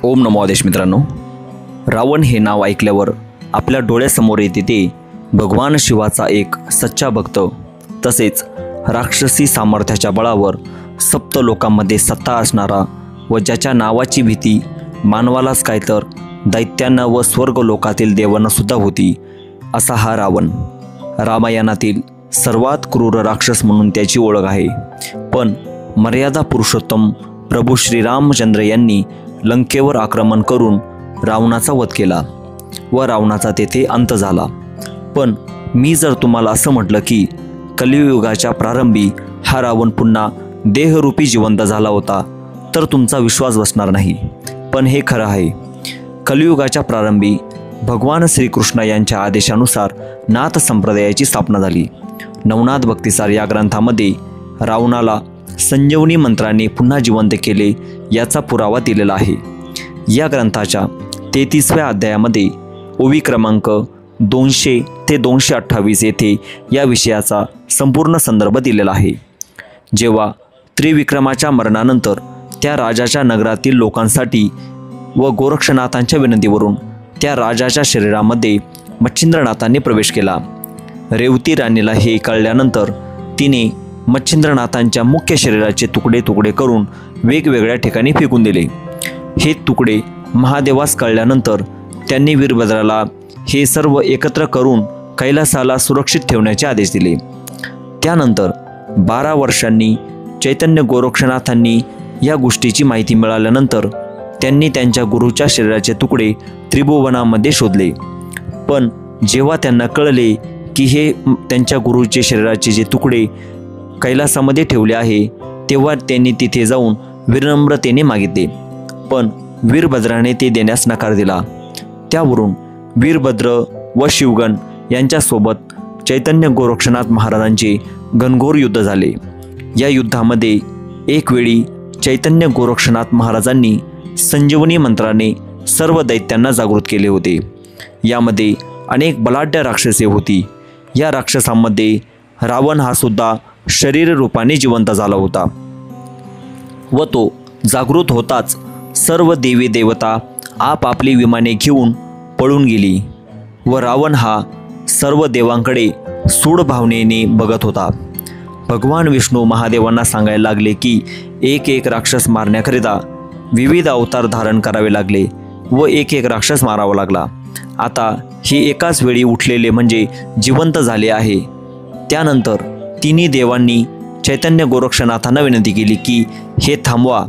ओम नमो आदेश मित्रांनो, रावण हे नाव ऐकल्यावर आपल्या डोळ्यासमोर येते ते भगवान शिवाचा एक सच्चा भक्त, तसेच राक्षसी सामर्थ्याच्या बळावर सप्त लोकांमध्ये सत्ता असणारा व ज्याच्या नावाची भीती मानवालाच काय तर दैत्यांना व स्वर्ग लोकातील देवांना सुद्धा होती, असा हा रावण. रामायणातील सर्वात क्रूर राक्षस म्हणून त्याची ओळख आहे. पण मर्यादा पुरुषोत्तम प्रभू श्रीरामचंद्र यांनी लंकेवर आक्रमण करून रावणाचा वध केला व रावणाचा तेथे अंत झाला. पण मी जर तुम्हाला असं म्हटलं की कलियुगाच्या प्रारंभी हा रावण पुन्हा देहरूपी जिवंत झाला होता, तर तुमचा विश्वास बसणार नाही. पण हे खरं आहे. कलियुगाच्या प्रारंभी भगवान श्रीकृष्ण यांच्या आदेशानुसार नाथ संप्रदायाची स्थापना झाली. नवनाथ भक्तिसार या ग्रंथामध्ये रावणाला संजीवनी मंत्राने पुन्हा जिवंत केले याचा पुरावा दिलेला आहे. या ग्रंथाच्या 33व्या अध्यायामध्ये ओवी क्रमांक 200 ते 228 येथे या विषयाचा संपूर्ण संदर्भ दिलेला आहे. जेव्हा त्रिविक्रमाच्या मरणानंतर त्या राजाच्या नगरातील लोकांसाठी व गोरक्षनाथांच्या विनंतीवरून त्या राजाच्या शरीरामध्ये मच्छिंद्रनाथांनी प्रवेश केला. रेवती राणीला हे कळल्यानंतर तिने मच्छिंद्रनाथांच्या मुख्य शरीराचे तुकडे तुकडे करून वेगवेगळ्या ठिकाणी फेकून दिले. हे तुकडे महादेवास कळल्यानंतर त्यांनी वीरभद्राला हे सर्व एकत्र करून कैलासाला सुरक्षित ठेवण्याचे आदेश दिले. त्यानंतर 12 वर्षांनी चैतन्य गोरक्षनाथांनी या गोष्टीची माहिती मिळाल्यानंतर त्यांनी त्यांच्या गुरूच्या शरीराचे तुकडे त्रिभुवनामध्ये शोधले. पण जेव्हा त्यांना कळले की हे त्यांच्या गुरूचे शरीराचे जे तुकडे कैलासामध्ये ठेवले आहे, तेव्हा त्यांनी तिथे जाऊन विनम्रतेने मागितले. पण वीरभद्राने ते देण्यास नकार दिला. त्यावरून वीरभद्र व शिवगण यांच्यासोबत चैतन्य गोरक्षनाथ महाराजांचे घनघोर युद्ध झाले. या युद्धामध्ये एक वेळी चैतन्य गोरक्षनाथ महाराजांनी संजीवनी मंत्राने सर्व दैत्यांना जागृत केले होते. यामध्ये अनेक बलाढ्य राक्षसे होती. या राक्षसांमध्ये रावण हा सुद्धा शरीर रूपाने जिवंत झाला होता व तो जागृत होताच सर्व देवी देवता आपापली विमाने घेऊन पळून गेली व रावण हा सर्व देवांकडे सूड भावनेने बघत होता. भगवान विष्णू महादेवांना सांगायला लागले की एक एक राक्षस मारण्याकरिता विविध अवतार धारण करावे लागले व एक एक राक्षस मारावा लागला. आता हे एकाच वेळी उठलेले म्हणजे जिवंत झाले आहे. त्यानंतर तिन्ही देवांनी चैतन्य गोरक्षनाथांना विनंती केली की हे थांबवा.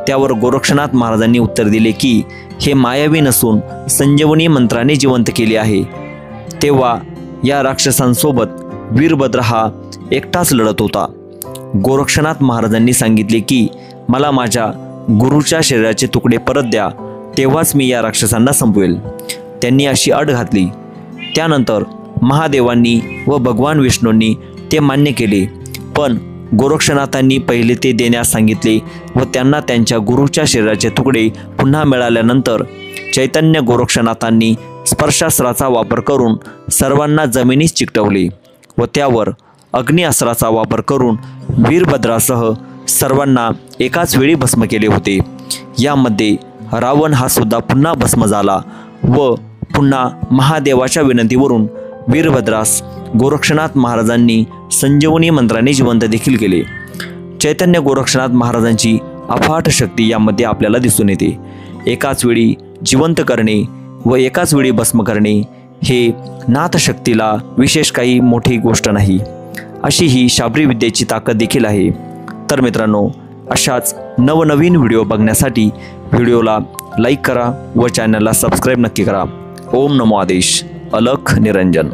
त्यावर गोरक्षनाथ महाराजांनी उत्तर दिले की हे मायावी नसून संजीवनी मंत्राने जिवंत केले आहे. तेव्हा या राक्षसांसोबत वीरभद्र हा एकटाच लढत होता. गोरक्षनाथ महाराजांनी सांगितले की मला माझ्या गुरूच्या शरीराचे तुकडे परत द्या, तेव्हाच मी या राक्षसांना संपवेल. त्यांनी अशी अट घातली. त्यानंतर महादेवांनी व भगवान विष्णूंनी ते मान्य केले. पण गोरक्षनाथांनी पहिले ते देण्यास सांगितले व त्यांना त्यांच्या गुरूच्या शरीराचे तुकडे पुन्हा मिळाल्यानंतर चैतन्य गोरक्षनाथांनी स्पर्शास्त्राचा वापर करून सर्वांना जमिनीस चिकटवले व त्यावर अग्नि अस्त्राचा वापर करून वीरभद्रासह सर्वांना एकाच वेळी भस्म केले होते. यामध्ये रावण हा सुद्धा पुन्हा भस्म झाला व पुन्हा महादेवाच्या विनंतीवरून वीरभद्रास गोरक्षनाथ महाराजांनी संजीवनी मंत्राने जिवंत देखील केले. चैतन्य गोरक्षनाथ महाराजांची अफाट शक्ती यामध्ये आपल्याला दिसून येते. एकाच वेळी जिवंत करणे व एकाच वेळी भस्म करणे हे नाथशक्तीला विशेष काही मोठी गोष्ट नाही. अशी ही शाबरी विद्येची ताकद देखील आहे. तर मित्रांनो, अशाच नवनवीन व्हिडिओ बघण्यासाठी व्हिडिओला लाईक करा व चॅनलला सबस्क्राईब नक्की करा. ओम नमो आदेश. अलख निरंजन.